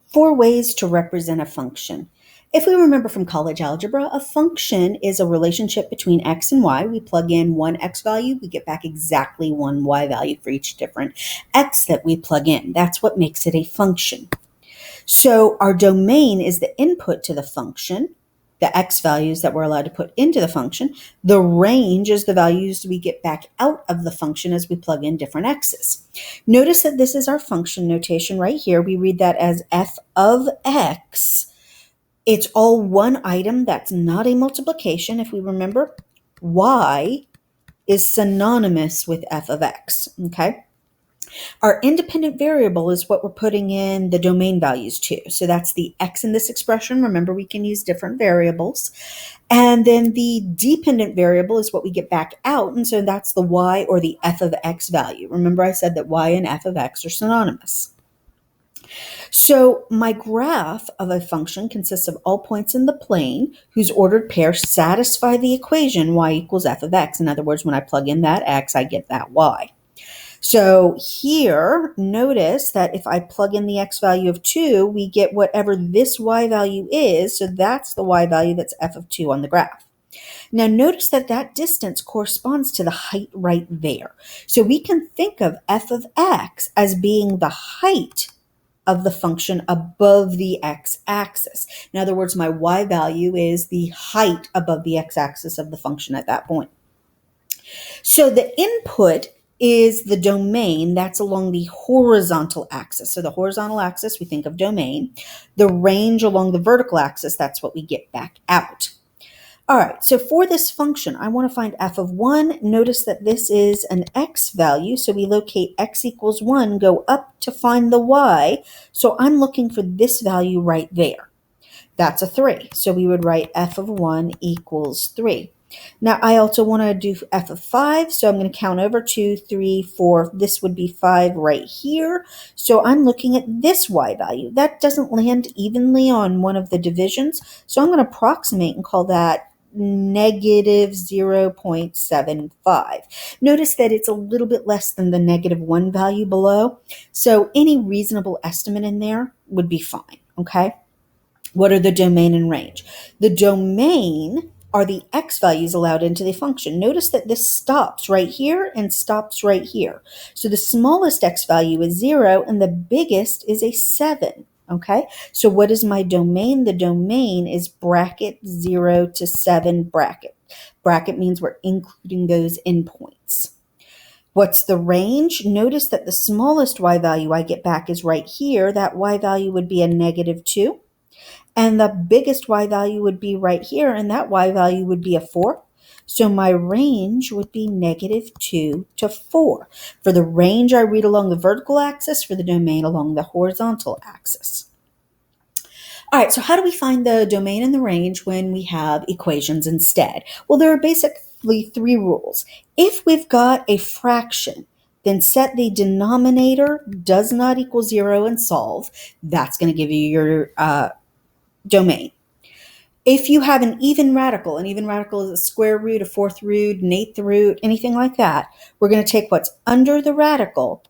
4 ways to represent a function. If we remember from college algebra, a function is a relationship between x and y. We plug in one x value, we get back exactly one y value for each different x that we plug in. That's what makes it a function. So our domain is the input to the function, the x values that we're allowed to put into the function. The range is the values we get back out of the function as we plug in different x's. Notice that this is our function notation right here. We read that as f of x. It's all one item. That's not a multiplication. If we remember, y is synonymous with f of x, okay? Our independent variable is what we're putting in the domain values to. So that's the x in this expression. Remember, we can use different variables. And then the dependent variable is what we get back out. And so that's the y or the f of x value. Remember, I said that y and f of x are synonymous. So my graph of a function consists of all points in the plane whose ordered pairs satisfy the equation y equals f of x. In other words, when I plug in that x, I get that y. So here, notice that if I plug in the x value of 2, we get whatever this y value is. So that's the y value that's f of 2 on the graph. Now notice that that distance corresponds to the height right there. So we can think of f of x as being the height of the function above the x-axis. In other words, my y value is the height above the x-axis of the function at that point. So the input is the domain that's along the horizontal axis. So the horizontal axis, we think of domain. The range along the vertical axis, that's what we get back out. All right, so for this function, I want to find f of 1. Notice that this is an x value, so we locate x equals 1, go up to find the y. So I'm looking for this value right there. That's a 3. So we would write f of 1 equals 3. Now, I also want to do f of 5, so I'm going to count over 2, 3, 4. This would be 5 right here. So I'm looking at this y value. That doesn't land evenly on one of the divisions, so I'm going to approximate and call that negative 0.75. Notice that it's a little bit less than the negative 1 value below, so any reasonable estimate in there would be fine, okay? What are the domain and range? The domain are the x values allowed into the function. Notice that this stops right here and stops right here. So the smallest x value is 0 and the biggest is a 7. Okay, so what is my domain? The domain is bracket 0 to 7 bracket. Bracket means we're including those endpoints. What's the range? Notice that the smallest y value I get back is right here. That y value would be a negative 2. And the biggest y value would be right here, and that y value would be a 4. So my range would be negative 2 to 4. For the range, I read along the vertical axis. For the domain, along the horizontal axis. All right, so how do we find the domain and the range when we have equations instead? Well, there are basically 3 rules. If we've got a fraction, then set the denominator does not equal 0 and solve. That's going to give you your domain. If you have an even radical is a square root, a fourth root, an eighth root, anything like that, we're going to take what's under the radical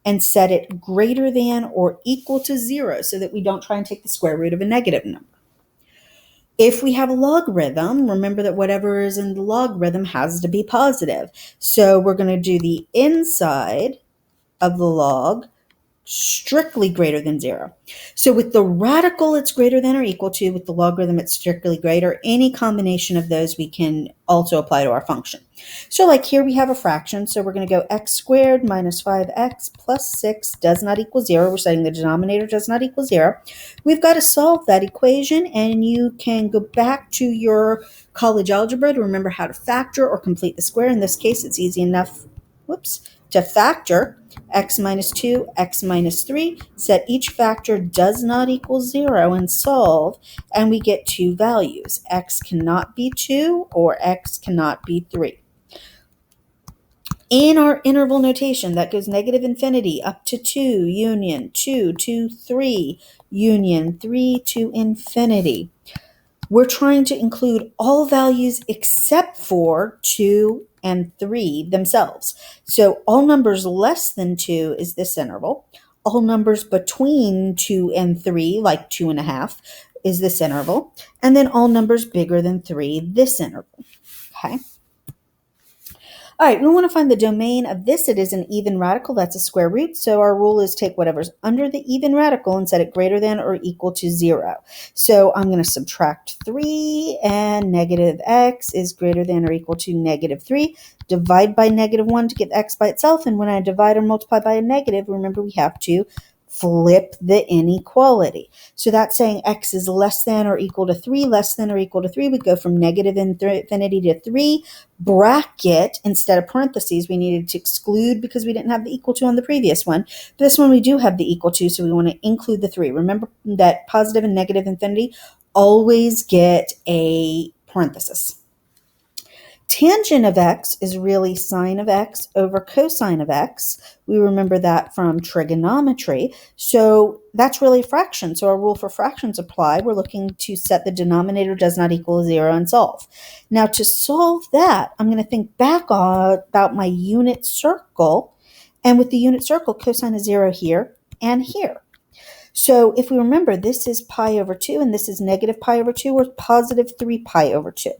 and set it greater than or equal to 0 so that we don't try and take the square root of a negative number. If we have a logarithm, remember that whatever is in the logarithm has to be positive. So we're going to do the inside of the log strictly greater than 0. So with the radical, it's greater than or equal to. With the logarithm, it's strictly greater. Any combination of those we can also apply to our function. So like here we have a fraction, so we're going to go x squared minus 5x plus 6 does not equal 0. We're saying the denominator does not equal 0. We've got to solve that equation, and you can go back to your college algebra to remember how to factor or complete the square. In this case, it's easy enough, to factor x minus 2, x minus 3, set each factor does not equal 0 and solve, and we get 2 values. X cannot be 2 or x cannot be 3. In our interval notation, that goes negative infinity up to 2, union 2 to 3, union 3 to infinity. We're trying to include all values except for 2 and 3 themselves. So all numbers less than 2 is this interval. All numbers between 2 and 3, like 2.5, is this interval. And then all numbers bigger than 3, this interval. Okay. All right, we want to find the domain of this. It is an even radical. That's a square root. So our rule is take whatever's under the even radical and set it greater than or equal to 0. So I'm going to subtract 3, and negative x is greater than or equal to negative 3. Divide by negative 1 to get x by itself. And when I divide or multiply by a negative, remember we have to flip the inequality. So that's saying x is less than or equal to 3, less than or equal to 3. We go from negative infinity to 3. Bracket, instead of parentheses, we needed to exclude because we didn't have the equal to on the previous one. This one we do have the equal to, so we want to include the 3. Remember that positive and negative infinity always get a parenthesis. Tangent of x is really sine of x over cosine of x. We remember that from trigonometry. So that's really a fraction. So our rule for fractions apply. We're looking to set the denominator does not equal 0 and solve. Now to solve that, I'm going to think back about my unit circle. And with the unit circle, cosine of 0 here and here. So if we remember, this is pi over 2 and this is negative pi over 2 or positive 3 pi over 2.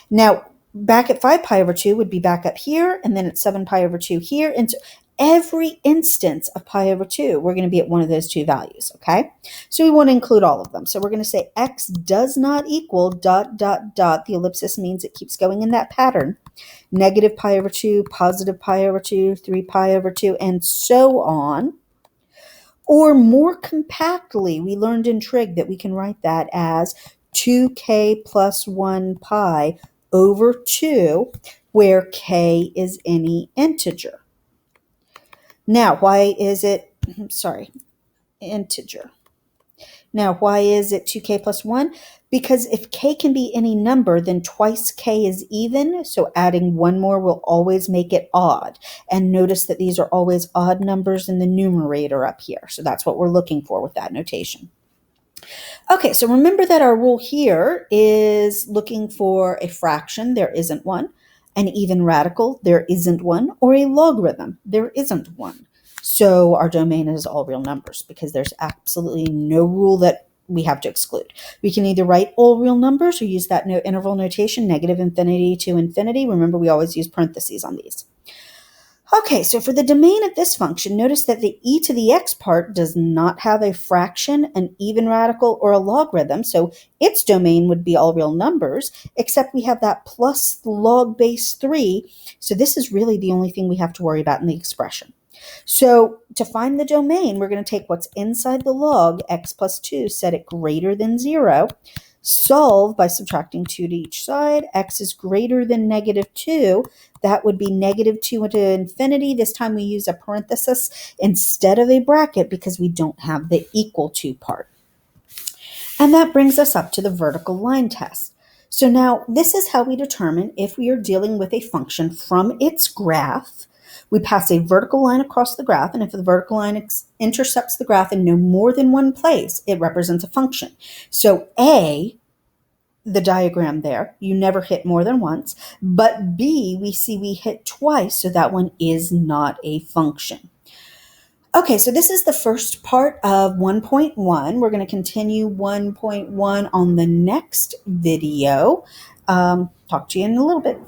Now, back at 5 pi over 2 would be back up here, and then at 7 pi over 2 here. And so every instance of pi over 2, we're going to be at one of those two values, okay? So we want to include all of them. So we're going to say x does not equal ... The ellipsis means it keeps going in that pattern. Negative pi over 2, positive pi over 2, 3 pi over 2, and so on. Or more compactly, we learned in trig that we can write that as 2k plus 1 pi over 2, where k is any integer. Now, why is it, integer. Now, why is it 2k plus 1? Because if k can be any number, then twice k is even, so adding one more will always make it odd. And notice that these are always odd numbers in the numerator up here. So that's what we're looking for with that notation. Okay, so remember that our rule here is looking for a fraction. There isn't one. An even radical. There isn't one. Or a logarithm. There isn't one. So our domain is all real numbers because there's absolutely no rule that we have to exclude. We can either write all real numbers or use that interval notation, negative infinity to infinity. Remember, we always use parentheses on these. Okay, so for the domain of this function, notice that the e to the x part does not have a fraction, an even radical, or a logarithm, so its domain would be all real numbers, except we have that plus the log base 3, so this is really the only thing we have to worry about in the expression. So to find the domain, we're going to take what's inside the log, x plus 2, set it greater than 0, solve by subtracting 2 to each side. X is greater than negative 2. That would be negative 2 to infinity. This time we use a parenthesis instead of a bracket because we don't have the equal to part. And that brings us up to the vertical line test. So now this is how we determine if we are dealing with a function from its graph. We pass a vertical line across the graph, and if the vertical line intercepts the graph in no more than one place, it represents a function. So A, the diagram there, you never hit more than once, but B, we see we hit twice, so that one is not a function. Okay, so this is the first part of 1.1. We're going to continue 1.1 on the next video. Talk to you in a little bit.